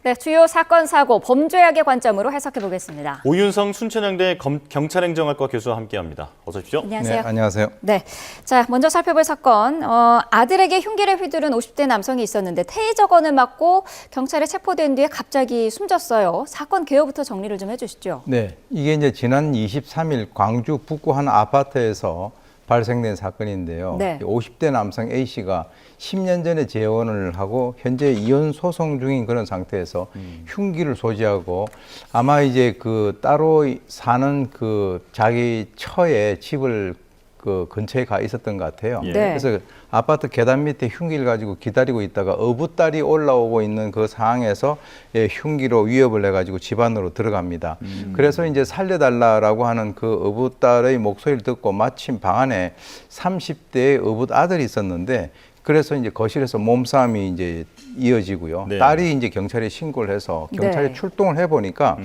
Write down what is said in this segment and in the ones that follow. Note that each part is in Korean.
네, 주요 사건, 사고, 범죄학의 관점으로 해석해 보겠습니다. 오윤성 순천향대 경찰행정학과 교수와 함께합니다. 어서 오십시오. 안녕하세요. 네, 안녕하세요. 네, 자 먼저 살펴볼 사건. 아들에게 흉기를 휘두른 50대 남성이 있었는데 테이저건을 맞고 경찰에 체포된 뒤에 갑자기 숨졌어요. 사건 개요부터 정리를 좀 해주시죠. 네, 이게 이제 지난 23일 광주 북구 한 아파트에서 발생된 사건인데요. 네. 50대 남성 A 씨가 10년 전에 재혼을 하고 현재 이혼 소송 중인 그런 상태에서 흉기를 소지하고 아마 이제 그 따로 사는 그 자기 처의 집을 그 근처에 가 있었던 것 같아요. 예. 네. 그래서 아파트 계단 밑에 흉기를 가지고 기다리고 있다가 어부딸이 올라오고 있는 그 상황에서 흉기로 위협을 해가지고 집 안으로 들어갑니다. 그래서 이제 살려달라라고 하는 그 어부딸의 목소리를 듣고 마침 방 안에 30대의 어부 아들이 있었는데 그래서 이제 거실에서 몸싸움이 이제 이어지고요. 네. 딸이 이제 경찰에 신고를 해서 경찰에 네. 출동을 해보니까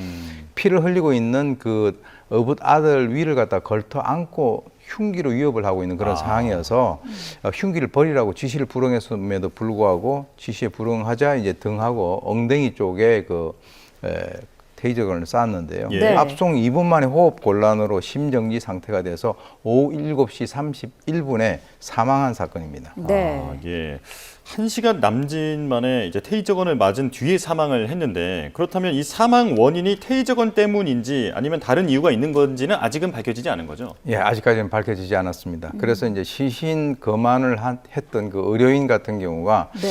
피를 흘리고 있는 그 어부 아들 위를 갖다 걸터 안고 흉기로 위협을 하고 있는 그런 상황이어서 흉기를 버리라고 지시를 불응했음에도 불구하고 지시에 불응하자 이제 등하고 엉덩이 쪽에 그 테이저건을 쐈는데요. 예. 네. 압송 2분 만에 호흡 곤란으로 심정지 상태가 돼서 오후 7시 31분에 사망한 사건입니다. 네. 예. 1시간 남짓 만에 이제 테이저건을 맞은 뒤에 사망을 했는데 그렇다면 이 사망 원인이 테이저건 때문인지 아니면 다른 이유가 있는 건지는 아직은 밝혀지지 않은 거죠? 예, 아직까지는 밝혀지지 않았습니다. 그래서 이제 시신 검안을 했던 그 의료인 같은 경우가 네.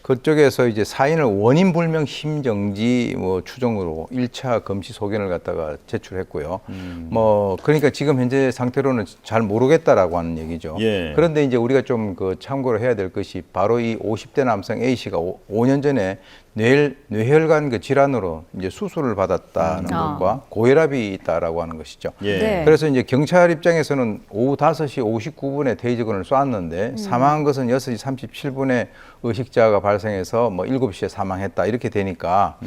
그쪽에서 이제 사인을 원인 불명 심정지 뭐 추정으로 1차 검시 소견을 갖다가 제출했고요. 뭐 그러니까 지금 현재 상태로는 잘 모르겠다라고 하는 얘기죠. 예. 그런데 이제 우리가 좀 그 참고를 해야 될 것이 바로 이 50대 남성 A 씨가 5년 전에 뇌혈관 그 질환으로 이제 수술을 받았다는 것과 고혈압이 있다라고 하는 것이죠. 예. 네. 그래서 이제 경찰 입장에서는 오후 5시 59분에 테이저건을 쐈는데 사망한 것은 6시 37분에 의식자가 발생해서 뭐 7시에 사망했다 이렇게 되니까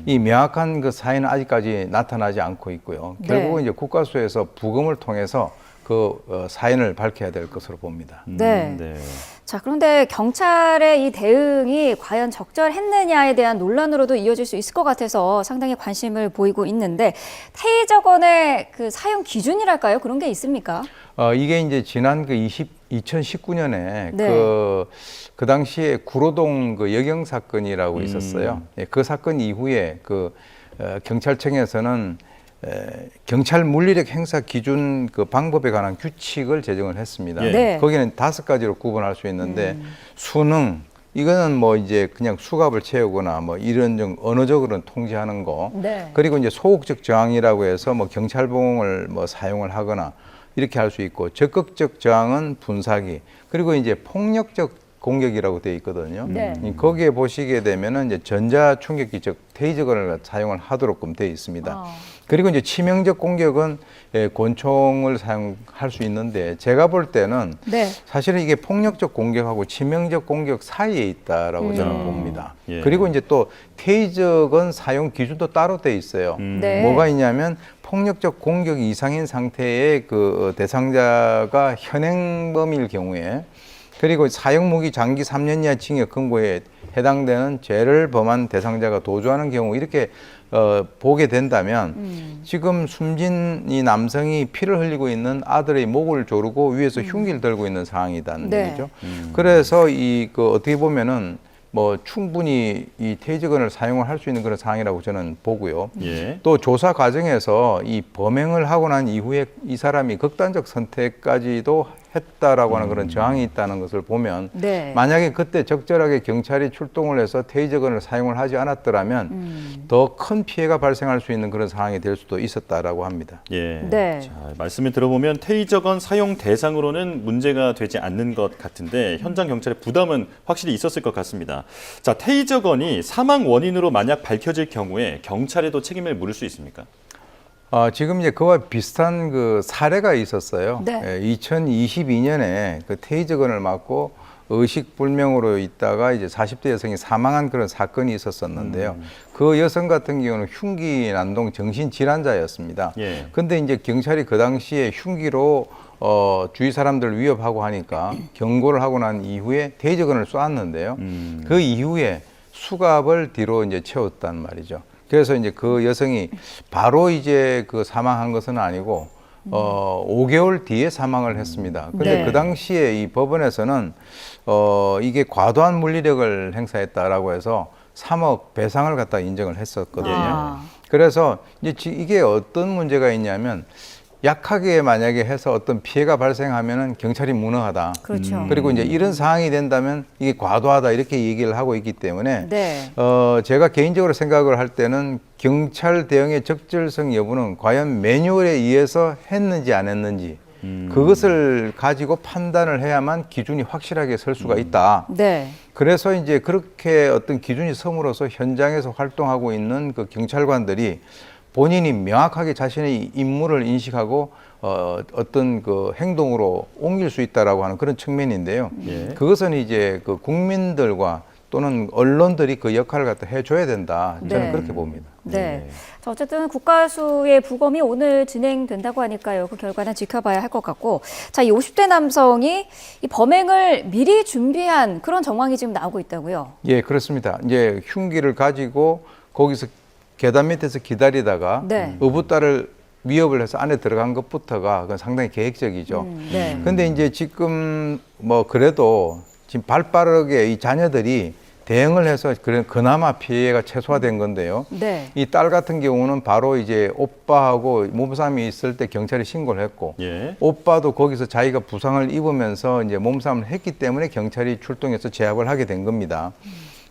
이 명확한 그 사인은 아직까지 나타나지 않고 있고요. 결국은 이제 국가수에서 부검을 통해서 그 사인을 밝혀야 될 것으로 봅니다. 네. 네. 자, 그런데 경찰의 이 대응이 과연 적절했느냐에 대한 논란으로도 이어질 수 있을 것 같아서 상당히 관심을 보이고 있는데 테이저건의 그 사용 기준이랄까요? 그런 게 있습니까? 이게 이제 지난 그 2019년에 네. 그 당시에 구로동 그 여경 사건이라고 있었어요. 예, 그 사건 이후에 그 경찰청에서는 경찰 물리력 행사 기준 그 방법에 관한 규칙을 제정을 했습니다. 예. 네. 거기는 5가지로 구분할 수 있는데 수능 이거는 뭐 이제 그냥 수갑을 채우거나 뭐 이런 좀 언어적으로는 통제하는 거. 네. 그리고 이제 소극적 저항이라고 해서 뭐 경찰봉을 뭐 사용을 하거나 이렇게 할 수 있고 적극적 저항은 분사기. 그리고 이제 폭력적 공격이라고 되어 있거든요. 네. 거기에 보시게 되면은 이제 전자 충격기 즉 테이저건을 사용을 하도록끔 되어 있습니다. 그리고 이제 치명적 공격은 권총을 사용할 수 있는데 제가 볼 때는 네. 사실은 이게 폭력적 공격하고 치명적 공격 사이에 있다라고 저는 봅니다. 예. 그리고 이제 또 테이저건 사용 기준도 따로 돼 있어요. 네. 뭐가 있냐면 폭력적 공격 이상인 상태의 그 대상자가 현행범일 경우에 그리고 사용 무기 장기 3년 이하 징역 금고에 해당되는 죄를 범한 대상자가 도주하는 경우 이렇게 보게 된다면 지금 숨진 이 남성이 피를 흘리고 있는 아들의 목을 조르고 위에서 흉기를 들고 있는 상황이라는 네. 얘기죠. 그래서 그 어떻게 보면은 뭐 충분히 이 테이저건을 사용을 할 수 있는 그런 상황이라고 저는 보고요. 예. 또 조사 과정에서 이 범행을 하고 난 이후에 이 사람이 극단적 선택까지도 했다라고 하는 그런 저항이 있다는 것을 보면 네. 만약에 그때 적절하게 경찰이 출동을 해서 테이저건을 사용을 하지 않았더라면 더 큰 피해가 발생할 수 있는 그런 상황이 될 수도 있었다라고 합니다. 예. 네. 자, 말씀을 들어보면 테이저건 사용 대상으로는 문제가 되지 않는 것 같은데 현장 경찰의 부담은 확실히 있었을 것 같습니다. 자, 테이저건이 사망 원인으로 만약 밝혀질 경우에 경찰에도 책임을 물을 수 있습니까? 지금 이제 그와 비슷한 그 사례가 있었어요. 네. 2022년에 그 테이저건을 맞고 의식불명으로 있다가 이제 40대 여성이 사망한 그런 사건이 있었었는데요. 그 여성 같은 경우는 흉기 난동 정신질환자였습니다. 예. 근데 이제 경찰이 그 당시에 흉기로 주위 사람들을 위협하고 하니까 경고를 하고 난 이후에 테이저건을 쏘았는데요. 그 이후에 수갑을 뒤로 이제 채웠단 말이죠. 그래서 이제 그 여성이 바로 이제 그 사망한 것은 아니고 5개월 뒤에 사망을 했습니다. 근데 네. 그 당시에 이 법원에서는 이게 과도한 물리력을 행사했다라고 해서 3억 배상을 갖다 인정을 했었거든요. 아. 그래서 이제 이게 어떤 문제가 있냐면 약하게 만약에 해서 어떤 피해가 발생하면은 경찰이 무능하다. 그렇죠. 그리고 이제 이런 상황이 된다면 이게 과도하다 이렇게 얘기를 하고 있기 때문에 네. 제가 개인적으로 생각을 할 때는 경찰 대응의 적절성 여부는 과연 매뉴얼에 의해서 했는지 안 했는지 그것을 가지고 판단을 해야만 기준이 확실하게 설 수가 있다. 네. 그래서 이제 그렇게 어떤 기준이 섬으로써 현장에서 활동하고 있는 그 경찰관들이 본인이 명확하게 자신의 임무를 인식하고 어떤 그 행동으로 옮길 수 있다라고 하는 그런 측면인데요. 예. 그것은 이제 그 국민들과 또는 언론들이 그 역할을 갖다 해줘야 된다. 저는 네. 그렇게 봅니다. 네. 자, 어쨌든 국가수의 부검이 오늘 진행된다고 하니까요. 그 결과는 지켜봐야 할 것 같고. 자, 이 50대 남성이 이 범행을 미리 준비한 그런 정황이 지금 나오고 있다고요. 예, 그렇습니다. 이제 흉기를 가지고 거기서 계단 밑에서 기다리다가 네. 어부딸을 위협을 해서 안에 들어간 것부터가 그건 상당히 계획적이죠. 네. 근데 이제 지금 뭐 그래도 지금 발빠르게 이 자녀들이 대응을 해서 그나마 피해가 최소화된 건데요. 네. 이 딸 같은 경우는 바로 이제 오빠하고 몸싸움이 있을 때 경찰에 신고를 했고, 예. 오빠도 거기서 자기가 부상을 입으면서 이제 몸싸움을 했기 때문에 경찰이 출동해서 제압을 하게 된 겁니다.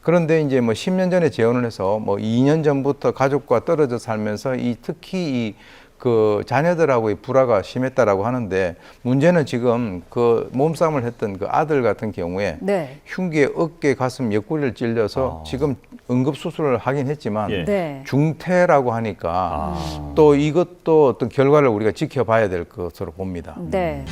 그런데 이제 뭐 10년 전에 재혼을 해서 뭐 2년 전부터 가족과 떨어져 살면서 특히 그 자녀들하고의 불화가 심했다라고 하는데 문제는 지금 그 몸싸움을 했던 그 아들 같은 경우에 네. 흉기에 어깨, 가슴, 옆구리를 찔려서 지금 응급 수술을 하긴 했지만 예. 네. 중태라고 하니까 또 이것도 어떤 결과를 우리가 지켜봐야 될 것으로 봅니다. 네.